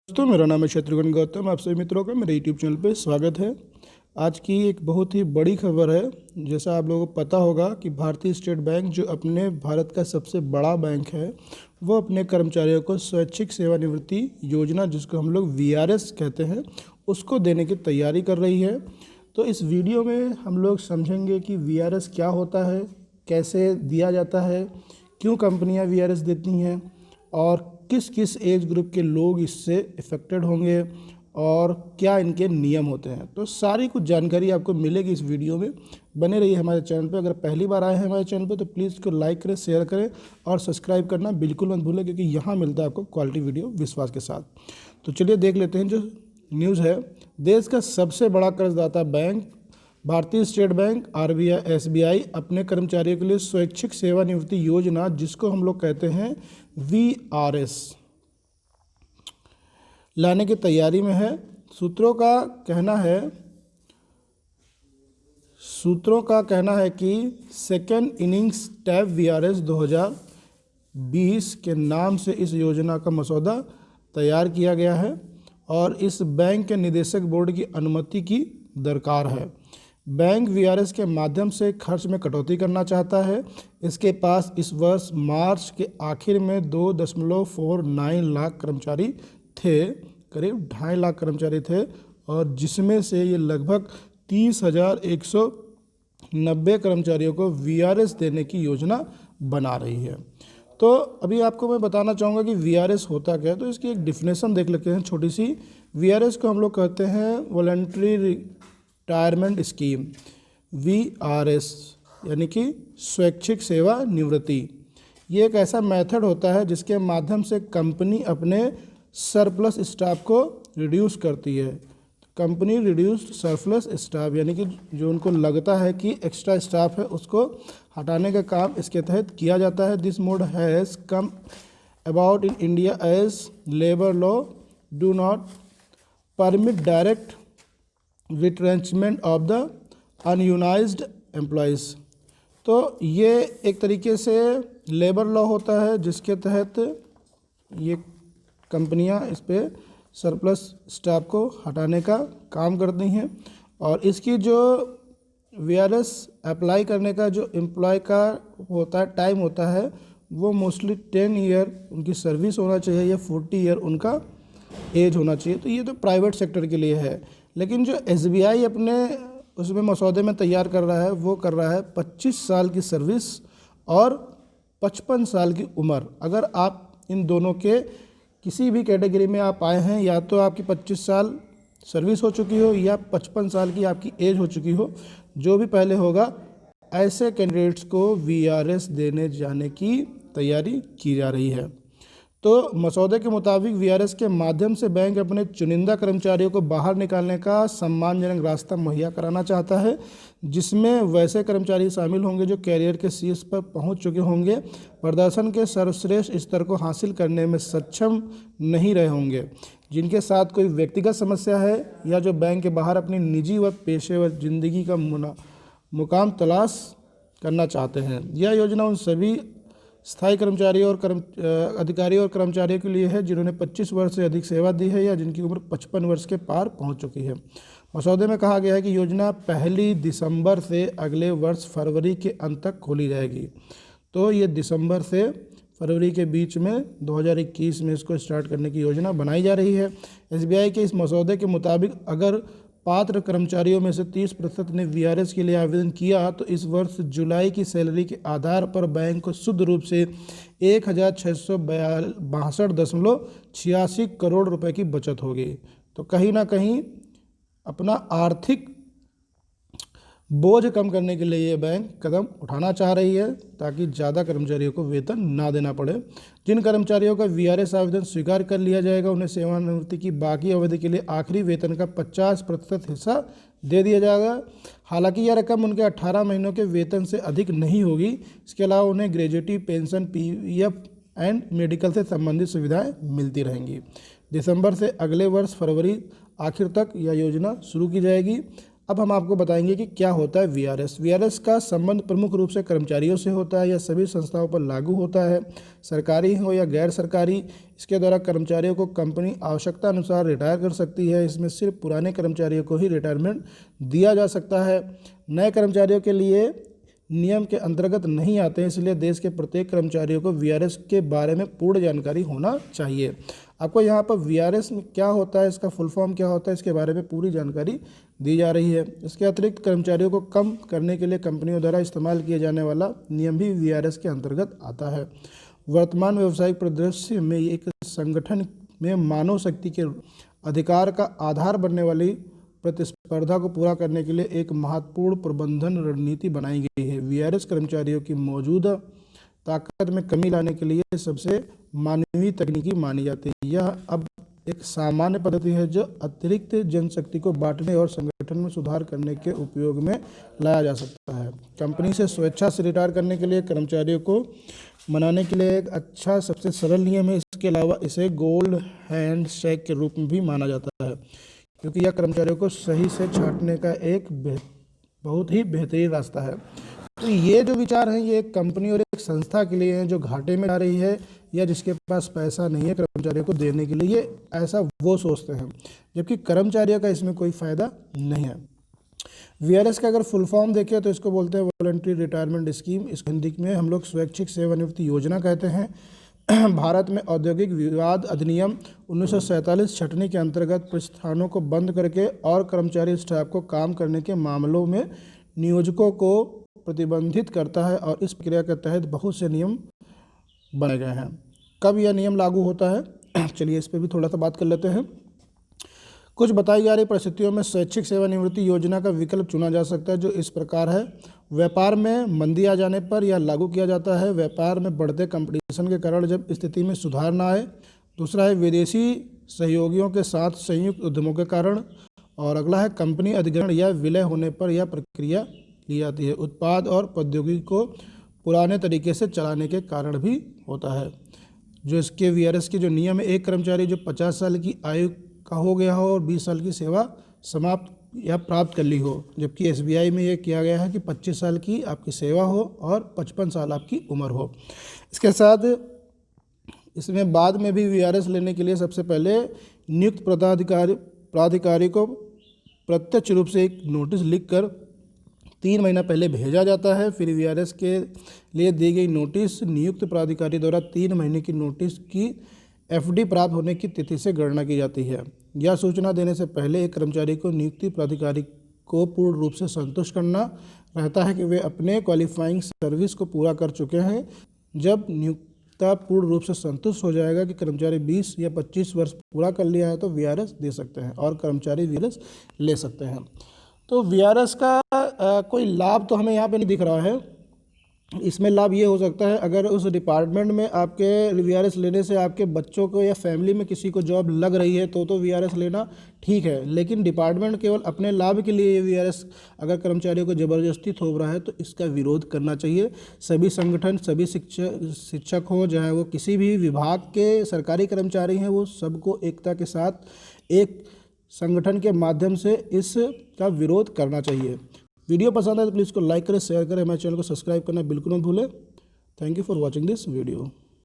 दोस्तों, मेरा नाम है शत्रुघ्न गौतम। आप सभी मित्रों का मेरे यूट्यूब चैनल पे स्वागत है। आज की एक बहुत ही बड़ी खबर है। जैसा आप लोगों को पता होगा कि भारतीय स्टेट बैंक जो अपने भारत का सबसे बड़ा बैंक है, वो अपने कर्मचारियों को स्वैच्छिक सेवानिवृत्ति योजना, जिसको हम लोग वीआरएस कहते हैं, उसको देने की तैयारी कर रही है। तो इस वीडियो में हम लोग समझेंगे कि वीआरएस क्या होता है, कैसे दिया जाता है, क्यों कंपनियां वीआरएस देती हैं और किस किस एज ग्रुप के लोग इससे इफ़ेक्टेड होंगे और क्या इनके नियम होते हैं। तो सारी कुछ जानकारी आपको मिलेगी इस वीडियो में। बने रहिए हमारे चैनल पे। अगर पहली बार आए हैं हमारे चैनल पे तो प्लीज़ इसको लाइक करें, शेयर करें और सब्सक्राइब करना बिल्कुल मत भूलें, क्योंकि यहाँ मिलता है आपको क्वालिटी वीडियो विश्वास के साथ। तो चलिए देख लेते हैं जो न्यूज़ है। देश का सबसे बड़ा कर्जदाता बैंक भारतीय स्टेट बैंक आरबीआई एसबीआई अपने कर्मचारियों के लिए स्वैच्छिक सेवानिवृत्ति योजना, जिसको हम लोग कहते हैं वीआरएस, लाने की तैयारी में है। सूत्रों का कहना है कि सेकेंड इनिंग्स टैब वीआरएस 2020 के नाम से इस योजना का मसौदा तैयार किया गया है और इस बैंक के निदेशक बोर्ड की अनुमति की दरकार है। बैंक वीआरएस के माध्यम से खर्च में कटौती करना चाहता है। इसके पास इस वर्ष मार्च के आखिर में 2.49 लाख कर्मचारी थे, करीब 2.5 लाख कर्मचारी थे, और जिसमें से ये लगभग 30,190 कर्मचारियों को वीआरएस देने की योजना बना रही है। तो अभी आपको मैं बताना चाहूँगा कि वीआरएस होता क्या है। तो इसकी एक डिफिनेशन देख लेते हैं छोटी सी। वीआरएस को हम लोग कहते हैं वॉलंटरी रिटायरमेंट स्कीम, वीआरएस, यानी कि स्वैच्छिक सेवा निवृत्ति। ये एक ऐसा मेथड होता है जिसके माध्यम से कंपनी अपने सरप्लस स्टाफ को रिड्यूस करती है। कंपनी रिड्यूस्ड सरप्लस स्टाफ, यानी कि जो उनको लगता है कि एक्स्ट्रा स्टाफ है, उसको हटाने का काम इसके तहत किया जाता है। This mode has come about in India as labour law do not permit direct retrenchment of the ununionised employees. तो ये एक तरीके से लेबर लॉ होता है जिसके तहत ये कंपनियां इस पे सरप्लस स्टाफ को हटाने का काम करती हैं। और इसकी जो वीआरएस अप्लाई करने का जो एम्प्लॉय का होता है टाइम होता है, वो मोस्टली 10 ईयर उनकी सर्विस होना चाहिए या 40 ईयर उनका एज होना चाहिए। तो ये तो प्राइवेट सेक्टर के लिए है। लेकिन जो एसबीआई अपने उसमें मसौदे में तैयार कर रहा है, वो कर रहा है 25 साल की सर्विस और 55 साल की उम्र। अगर आप इन दोनों के किसी भी कैटेगरी में आप आए हैं, या तो आपकी 25 साल सर्विस हो चुकी हो या 55 साल की आपकी एज हो चुकी हो, जो भी पहले होगा, ऐसे कैंडिडेट्स को वीआरएस देने जाने की तैयारी की जा रही है। तो मसौदे के मुताबिक वीआरएस के माध्यम से बैंक अपने चुनिंदा कर्मचारियों को बाहर निकालने का सम्मानजनक रास्ता मुहैया कराना चाहता है, जिसमें वैसे कर्मचारी शामिल होंगे जो कैरियर के शीर्ष पर पहुंच चुके होंगे, प्रदर्शन के सर्वश्रेष्ठ स्तर को हासिल करने में सक्षम नहीं रहे होंगे, जिनके साथ कोई व्यक्तिगत समस्या है, या जो बैंक के बाहर अपनी निजी व पेशेवर जिंदगी का मुकाम तलाश करना चाहते हैं। यह योजना उन सभी स्थायी कर्मचारियों और अधिकारियों और कर्मचारियों के लिए है जिन्होंने 25 वर्ष से अधिक सेवा दी है या जिनकी उम्र 55 वर्ष के पार पहुंच चुकी है। मसौदे में कहा गया है कि योजना 1 दिसंबर से अगले वर्ष फरवरी के अंत तक खोली जाएगी। तो ये दिसंबर से फरवरी के बीच में 2021 में इसको स्टार्ट करने की योजना बनाई जा रही है। एसबीआई के इस मसौदे के मुताबिक अगर पात्र कर्मचारियों में से 30% ने वीआरएस के लिए आवेदन किया, तो इस वर्ष जुलाई की सैलरी के आधार पर बैंक को शुद्ध रूप से 1,662.86 करोड़ रुपए की बचत होगी। तो कहीं ना कहीं अपना आर्थिक बोझ कम करने के लिए ये बैंक कदम उठाना चाह रही है, ताकि ज़्यादा कर्मचारियों को वेतन ना देना पड़े। जिन कर्मचारियों का वीआरएस आवेदन स्वीकार कर लिया जाएगा, उन्हें सेवानिवृत्ति की बाकी अवधि के लिए आखिरी वेतन का 50% हिस्सा दे दिया जाएगा। हालांकि यह रकम उनके 18 महीनों के वेतन से अधिक नहीं होगी। इसके अलावा उन्हें gratuity pension, PF and medical से संबंधित सुविधाएँ मिलती रहेंगी। दिसंबर से अगले वर्ष फरवरी आखिर तक यह योजना शुरू की जाएगी। अब हम आपको बताएंगे कि क्या होता है वीआरएस। वीआरएस का संबंध प्रमुख रूप से कर्मचारियों से होता है या सभी संस्थाओं पर लागू होता है, सरकारी हो या गैर सरकारी। इसके द्वारा कर्मचारियों को कंपनी आवश्यकता अनुसार रिटायर कर सकती है। इसमें सिर्फ पुराने कर्मचारियों को ही रिटायरमेंट दिया जा सकता है, नए कर्मचारियों के लिए नियम के अंतर्गत नहीं आते हैं। इसलिए देश के प्रत्येक कर्मचारियों को वीआरएस के बारे में पूर्ण जानकारी होना चाहिए। आपको यहाँ पर वीआरएस में क्या होता है, इसका फुल फॉर्म क्या होता है, इसके बारे में पूरी जानकारी दी जा रही है। इसके अतिरिक्त कर्मचारियों को कम करने के लिए कंपनियों द्वारा इस्तेमाल किया जाने वाला नियम भी वीआरएस के अंतर्गत आता है। वर्तमान व्यावसायिक परिदृश्य में एक संगठन में मानव शक्ति के अधिकार का आधार बनने वाली प्रतिस्पर्धा को पूरा करने के लिए एक महत्वपूर्ण प्रबंधन रणनीति बनाई गई है। वीआरएस कर्मचारियों की मौजूदा ताकत में कमी लाने के लिए सबसे मानवीय तकनीकी मानी जाती है। यह अब एक सामान्य पद्धति है जो अतिरिक्त जनशक्ति को बांटने और संगठन में सुधार करने के उपयोग में लाया जा सकता है। कंपनी से स्वेच्छा से रिटायर करने के लिए कर्मचारियों को मनाने के लिए एक अच्छा सबसे सरल नियम है। इसके अलावा इसे गोल्ड हैंड शेक के रूप में भी माना जाता है, क्योंकि यह कर्मचारियों को सही से छांटने का एक बहुत ही बेहतरीन रास्ता है। तो ये जो विचार हैं ये एक कंपनी और एक संस्था के लिए हैं जो घाटे में जा रही है या जिसके पास पैसा नहीं है कर्मचारियों को देने के लिए, ये ऐसा वो सोचते हैं, जबकि कर्मचारियों का इसमें कोई फ़ायदा नहीं है। वीआरएस का अगर फुल फॉर्म देखें तो इसको बोलते हैं वॉलंटरी रिटायरमेंट स्कीम। इस हिंदी में हम लोग स्वैच्छिक सेवानिवृत्ति योजना कहते हैं। भारत में औद्योगिक विवाद अधिनियम 1947 छटनी के अंतर्गत प्रतिष्ठानों को बंद करके और कर्मचारी स्टाफ को काम करने के मामलों में नियोजकों को प्रतिबंधित करता है और इस प्रक्रिया के तहत बहुत से नियम बनाए गए हैं। कब यह नियम लागू होता है, चलिए इस पर भी थोड़ा सा बात कर लेते हैं। कुछ बताई जा रही परिस्थितियों में स्वैच्छिक सेवानिवृत्ति योजना का विकल्प चुना जा सकता है, जो इस प्रकार है। व्यापार में मंदी आ जाने पर यह लागू किया जाता है। व्यापार में बढ़ते कंपटीशन के कारण जब स्थिति में सुधार ना आए। दूसरा है विदेशी सहयोगियों के साथ संयुक्त उद्यमों के कारण। और अगला है कंपनी अधिग्रहण या विलय होने पर यह प्रक्रिया ली जाती है। उत्पाद और प्रौद्योगिकी को पुराने तरीके से चलाने के कारण भी होता है। जो इसके वीआरएस के जो नियम है, एक कर्मचारी जो 50 साल की आयु का हो गया हो और 20 साल की सेवा समाप्त या प्राप्त कर ली हो, जबकि एसबीआई में ये किया गया है कि 25 साल की आपकी सेवा हो और 55 साल आपकी उम्र हो। इसके साथ इसमें बाद में भी वीआरएस लेने के लिए सबसे पहले नियुक्त प्राधिकारी को प्रत्यक्ष रूप से एक नोटिस लिखकर 3 महीना पहले भेजा जाता है। फिर वीआरएस के लिए दी गई नोटिस नियुक्त प्राधिकारी द्वारा 3 महीने की नोटिस की एफडी प्राप्त होने की तिथि से गणना की जाती है। यह सूचना देने से पहले एक कर्मचारी को नियुक्ति प्राधिकारी को पूर्ण रूप से संतुष्ट करना रहता है कि वे अपने क्वालिफाइंग सर्विस को पूरा कर चुके हैं। जब नियुक्ता पूर्ण रूप से संतुष्ट हो जाएगा कि कर्मचारी 20 या 25 वर्ष पूरा कर लिया है तो वीआरएस दे सकते हैं और कर्मचारी वीआरएस ले सकते हैं। तो वीआरएस का कोई लाभ तो हमें यहाँ पे नहीं दिख रहा है। इसमें लाभ ये हो सकता है अगर उस डिपार्टमेंट में आपके वीआरएस लेने से आपके बच्चों को या फैमिली में किसी को जॉब लग रही है तो वीआरएस लेना ठीक है, लेकिन डिपार्टमेंट केवल अपने लाभ के लिए ये वीआरएस अगर कर्मचारियों को ज़बरदस्ती थोप रहा है तो इसका विरोध करना चाहिए। सभी संगठन, सभी शिक्षक हो, चाहे वो किसी भी विभाग के सरकारी कर्मचारी हैं, वो सबको एकता के साथ एक संगठन के माध्यम से इसका विरोध करना चाहिए। वीडियो पसंद है तो प्लीज़ इसको लाइक करें, शेयर करें, हमारे चैनल को सब्सक्राइब करना बिल्कुल मत भूलें। Thank you for watching this video.